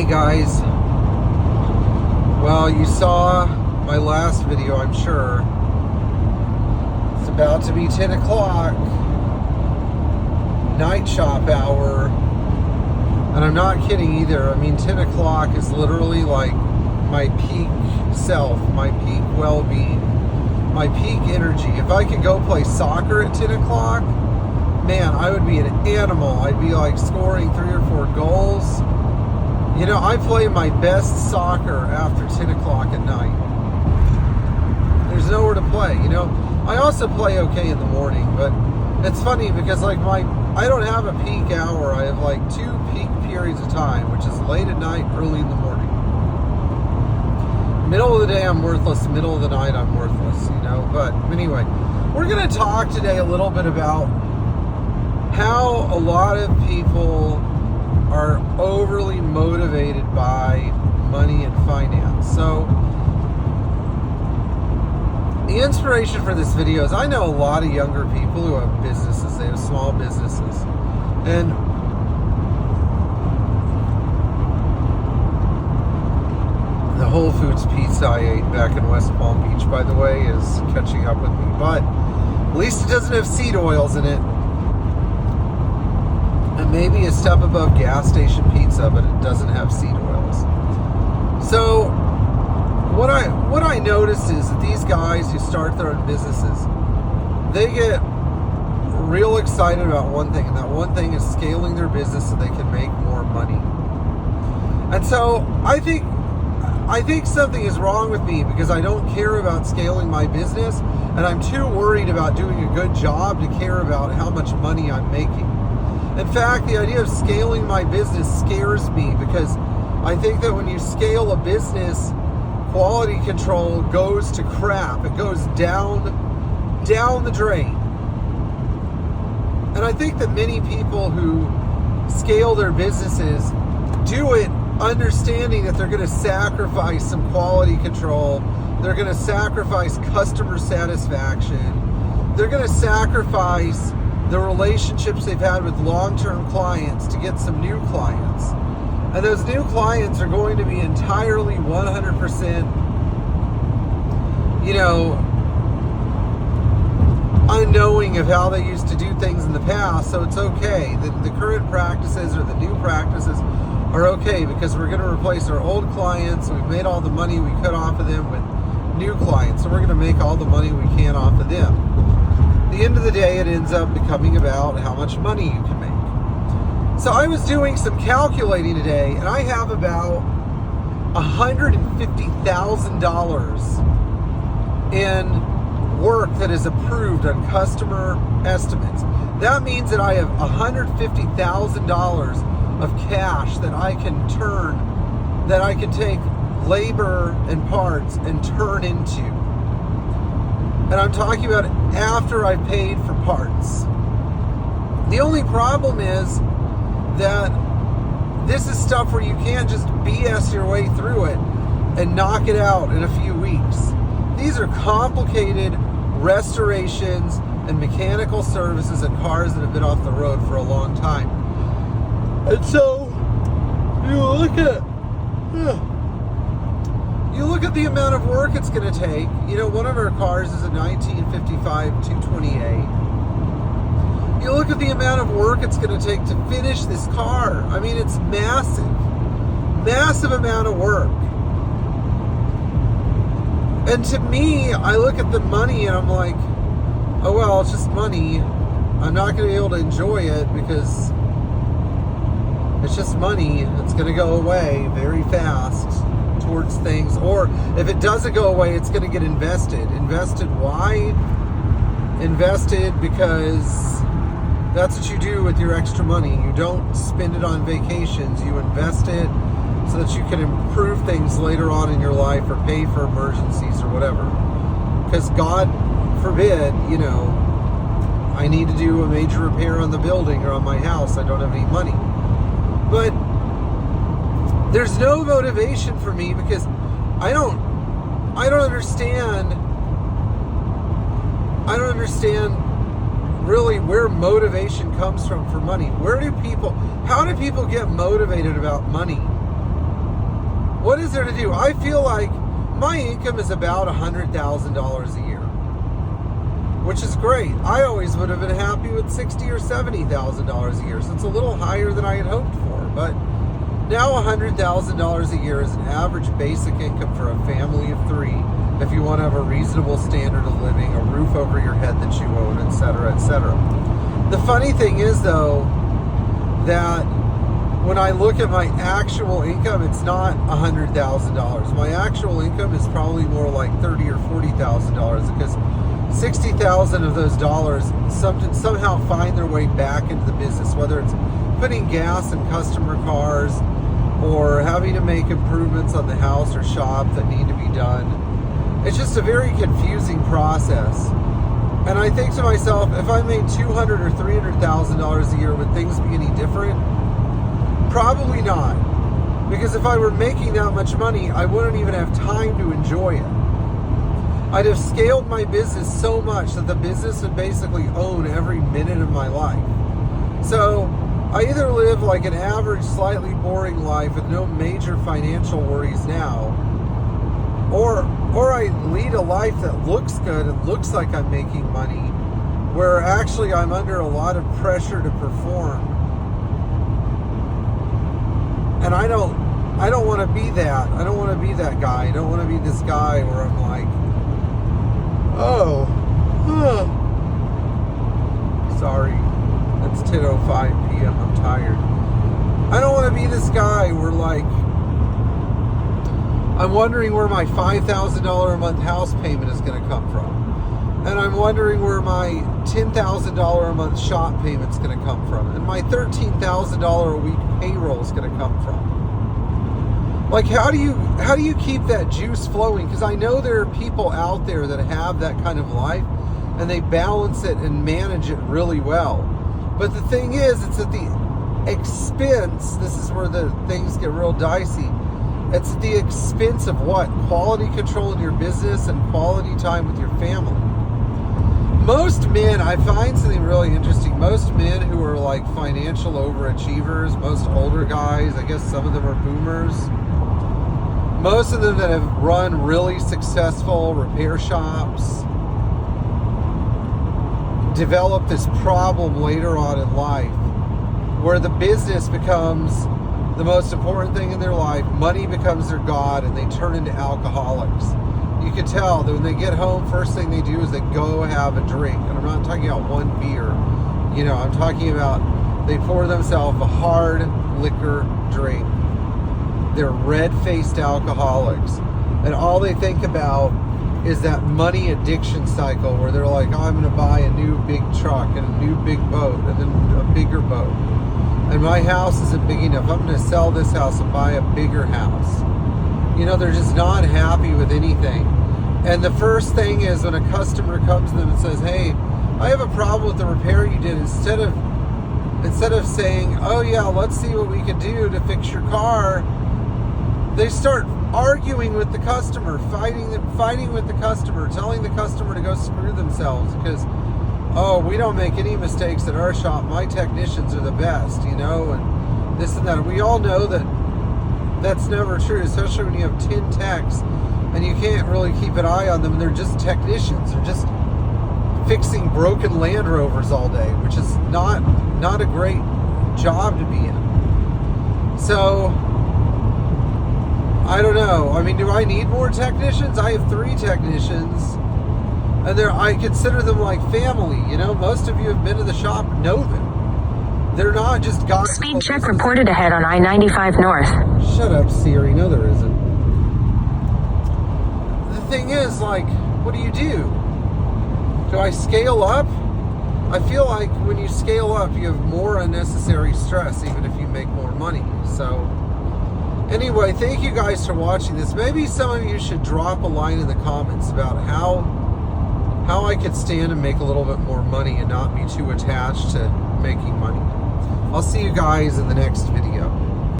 Hey guys, well, you saw my last video, I'm sure. It's about to be 10 o'clock, night shop hour, and I'm not kidding either. I mean, 10 o'clock is literally like my peak self, my peak well-being, my peak energy. If I could go play soccer at 10 o'clock, man, I would be an animal. I'd be like scoring 3 or 4 goals. You know, I play my best soccer after 10 o'clock at night. There's nowhere to play, you know. I also play okay in the morning, but it's funny because like I don't have a peak hour. I have like 2 peak periods of time, which is late at night, early in the morning. Middle of the day, I'm worthless. Middle of the night, I'm worthless, you know. But anyway, we're going to talk today a little bit about how a lot of people are overly motivated by money and finance. So the inspiration for this video is I know a lot of younger people who have businesses. They have small businesses. And the Whole Foods pizza I ate back in West Palm Beach, by the way, is catching up with me. But at least it doesn't have seed oils in it. And maybe a step above gas station pizza, but it doesn't have seed oils. So what I notice is that these guys who start their own businesses, they get real excited about one thing, and that one thing is scaling their business so they can make more money. And so I think something is wrong with me because I don't care about scaling my business, and I'm too worried about doing a good job to care about how much money I'm making. In fact, the idea of scaling my business scares me because I think that when you scale a business, quality control goes to crap. It goes down the drain. And I think that many people who scale their businesses do it understanding that they're going to sacrifice some quality control. They're going to sacrifice customer satisfaction. They're going to sacrifice the relationships they've had with long-term clients to get some new clients. And those new clients are going to be entirely 100%, you know, unknowing of how they used to do things in the past. So it's okay. The current practices or the new practices are okay because we're going to replace our old clients. We've made all the money we could off of them with new clients. So we're going to make all the money we can off of them. At the end of the day, it ends up becoming about how much money you can make. So I was doing some calculating today, and I have about $150,000 in work that is approved on customer estimates. That means that I have $150,000 of cash that I can turn, that I can take labor and parts and turn into. And I'm talking about after I paid for parts. The only problem is that this is stuff where you can't just BS your way through it and knock it out in a few weeks. These are complicated restorations and mechanical services of cars that have been off the road for a long time. And so you look at the amount of work it's going to take. You know, one of our cars is a 1955 228. You look at the amount of work it's going to take to finish this car. I mean, it's massive amount of work. And to me, I look at the money and I'm like, oh, well, it's just money. I'm not going to be able to enjoy it because it's just money. It's going to go away very fast towards things, or if it doesn't go away, it's going to get invested. Invested why? Invested because that's what you do with your extra money. You don't spend it on vacations. You invest it so that you can improve things later on in your life or pay for emergencies or whatever. Because God forbid, you know, I need to do a major repair on the building or on my house. I don't have any money. But there's no motivation for me because I don't understand really where motivation comes from for money. How do people get motivated about money? What is there to do? I feel like my income is about $100,000 a year, which is great. I always would have been happy with $60,000 or $70,000 a year, so it's a little higher than I had hoped for. But now $100,000 a year is an average basic income for a family of 3. If you want to have a reasonable standard of living, a roof over your head that you own, etc., etc. The funny thing is, though, that when I look at my actual income, it's not $100,000. My actual income is probably more like $30,000 or $40,000, because $60,000 of those dollars somehow find their way back into the business, whether it's putting gas in customer cars or having to make improvements on the house or shop that need to be done. It's just a very confusing process. And I think to myself, if I made $200,000 or $300,000 a year, would things be any different? Probably not. Because if I were making that much money, I wouldn't even have time to enjoy it. I'd have scaled my business so much that the business would basically own every minute of my life. So I either live like an average, slightly boring life with no major financial worries now, or I lead a life that looks good and looks like I'm making money, where actually I'm under a lot of pressure to perform. And I don't want to be that. I don't want to be that guy. I don't want to be this guy where I'm like, sorry, it's 10:05 p.m. I'm tired. I don't want to be this guy where, like, I'm wondering where my $5,000 a month house payment is going to come from. And I'm wondering where my $10,000 a month shop payment is going to come from. And my $13,000 a week payroll is going to come from. Like, how do you keep that juice flowing? Because I know there are people out there that have that kind of life and they balance it and manage it really well. But the thing is, it's at the expense. This is where the things get real dicey. It's at the expense of what? Quality control in your business and quality time with your family. Most men, I find something really interesting. Most men who are like financial overachievers, most older guys, I guess some of them are boomers. Most of them that have run really successful repair shops develop this problem later on in life where the business becomes the most important thing in their life, money becomes their god, and they turn into alcoholics. You can tell that when they get home, first thing they do is they go have a drink. And I'm not talking about one beer. You know, I'm talking about they pour themselves a hard liquor drink. They're red-faced alcoholics. And all they think about is that money addiction cycle where they're like, oh, I'm going to buy a new big truck and a new big boat and then a bigger boat. And my house isn't big enough. I'm going to sell this house and buy a bigger house. You know, they're just not happy with anything. And the first thing is when a customer comes to them and says, hey, I have a problem with the repair you did, instead of saying, oh yeah, let's see what we can do to fix your car, they start arguing with the customer, fighting with the customer, telling the customer to go screw themselves because, oh, we don't make any mistakes at our shop. My technicians are the best, you know, and this and that. And we all know that that's never true, especially when you have 10 techs and you can't really keep an eye on them. They're just technicians. They're just fixing broken Land Rovers all day, which is not a great job to be in. So, I don't know. I mean, do I need more technicians? I have 3 technicians. And I consider them like family, you know. Most of you have been to the shop, know them. They're not just guys. Speed check reported ahead on I-95 North. Shut up, Siri. No, there isn't. The thing is, like, what do? Do I scale up? I feel like when you scale up, you have more unnecessary stress, even if you make more money. So, anyway, thank you guys for watching this. Maybe some of you should drop a line in the comments about how I could stand and make a little bit more money and not be too attached to making money. I'll see you guys in the next video.